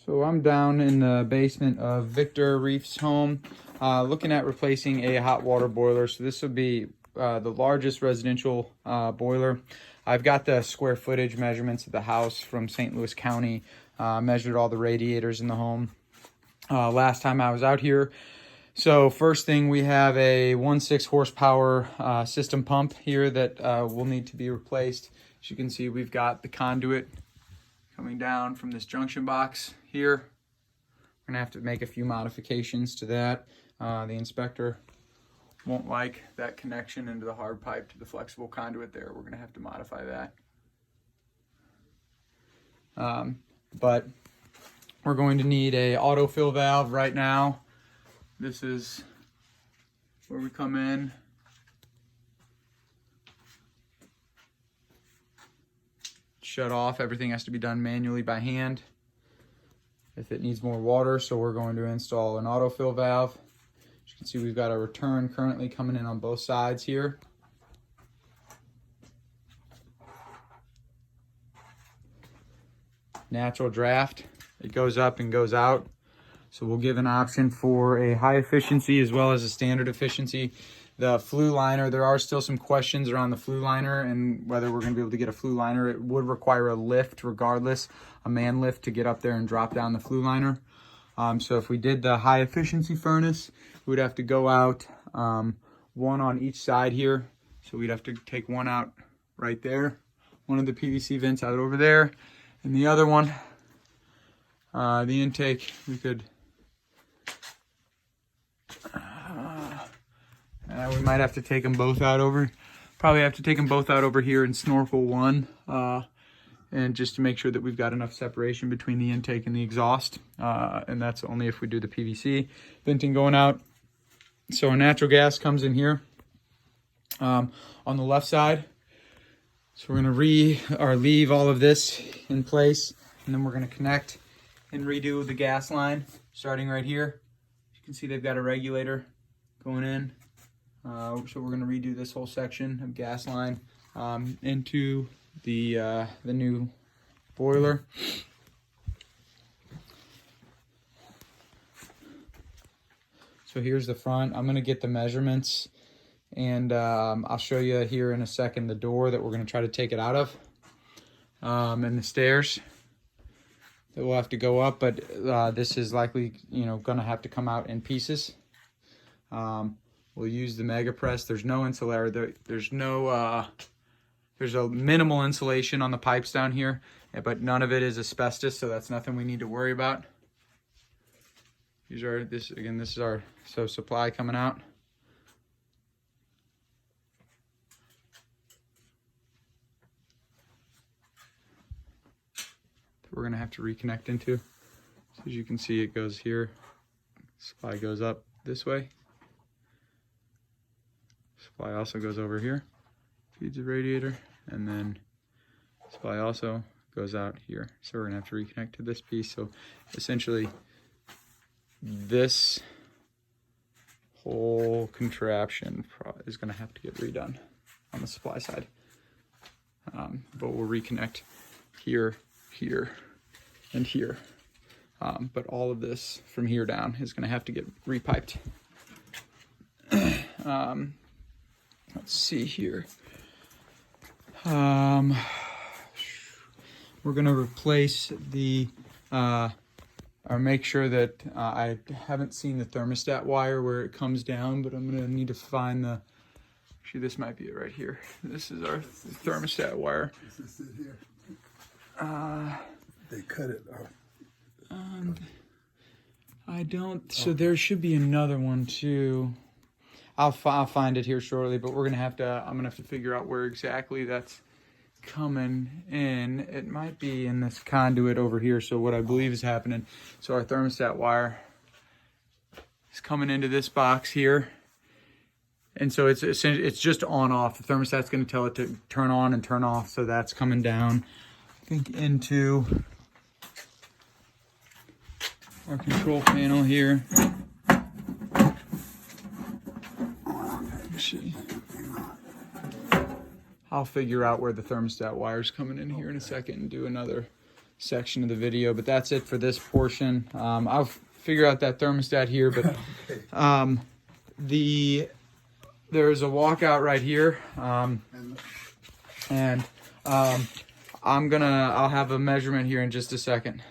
So I'm down in the basement of Victor Reef's home, looking at replacing a hot water boiler. So this will be the largest residential boiler. I've got the square footage measurements of the house from St. Louis County, measured all the radiators in the home last time I was out here. So first thing, we have a 1.6 horsepower system pump here that will need to be replaced. As you can see, we've got the conduit coming down from this junction box here. We're gonna have to make a few modifications to that. The inspector won't like that connection into the hard pipe to the flexible conduit there. We're gonna have to modify that. But we're going to need a autofill valve right now. This is where we come in. Shut off. Everything has to be done manually by hand if it needs more water. So we're going to install an autofill valve. As you can see, we've got a return currently coming in on both sides here. Natural draft. It goes up and goes out. So we'll give an option for a high efficiency as well as a standard efficiency. The flue liner, there are still some questions around the flue liner and whether we're going to be able to get a flue liner. It would require a lift regardless, a man lift to get up there and drop down the flue liner. So if we did the high efficiency furnace, we would have to go out one on each side here. So we'd have to take one out right there, one of the PVC vents out over there, and the other one, the intake, we could we might have to take them both out over, probably have to take them both out over here and snorkel one, and just to make sure that we've got enough separation between the intake and the exhaust, and that's only if we do the PVC venting going out. So our natural gas comes in here on the left side. So we're going to leave all of this in place, and then we're going to connect and redo the gas line starting right here. You can see they've got a regulator going in. So we're going to redo this whole section of gas line into the new boiler. So here's the front. I'm going to get the measurements, and I'll show you here in a second the door that we're going to try to take it out of, and the stairs that we'll have to go up, but this is likely, going to have to come out in pieces. We'll use the Mega Press. There's no insulator. There's a minimal insulation on the pipes down here, but none of it is asbestos, so that's nothing we need to worry about. This is our supply coming out. We're gonna have to reconnect into. So as you can see, it goes here. Supply goes up this way. Supply also goes over here, feeds the radiator, and then supply also goes out here. So we're gonna have to reconnect to this piece. So essentially, this whole contraption is gonna have to get redone on the supply side. But we'll reconnect here, here, and here. But all of this from here down is gonna have to get repiped. Let's see here. We're gonna replace the, or make sure that I haven't seen the thermostat wire where it comes down, but I'm gonna need to find the, actually this might be it right here. This is our thermostat wire. Is this it here? They cut it off. I don't, so there should be another one too. I'll find it here shortly, but I'm gonna have to figure out where exactly that's coming in. It might be in this conduit over here. So what I believe is happening, so our thermostat wire is coming into this box here, and so it's just on off. The thermostat's gonna tell it to turn on and turn off. So that's coming down, I think, into our control panel here. I'll figure out where the thermostat wire's coming in here in a second and do another section of the video, but that's it for this portion. I'll figure out that thermostat here, but there's a walkout right here, and I'll have a measurement here in just a second.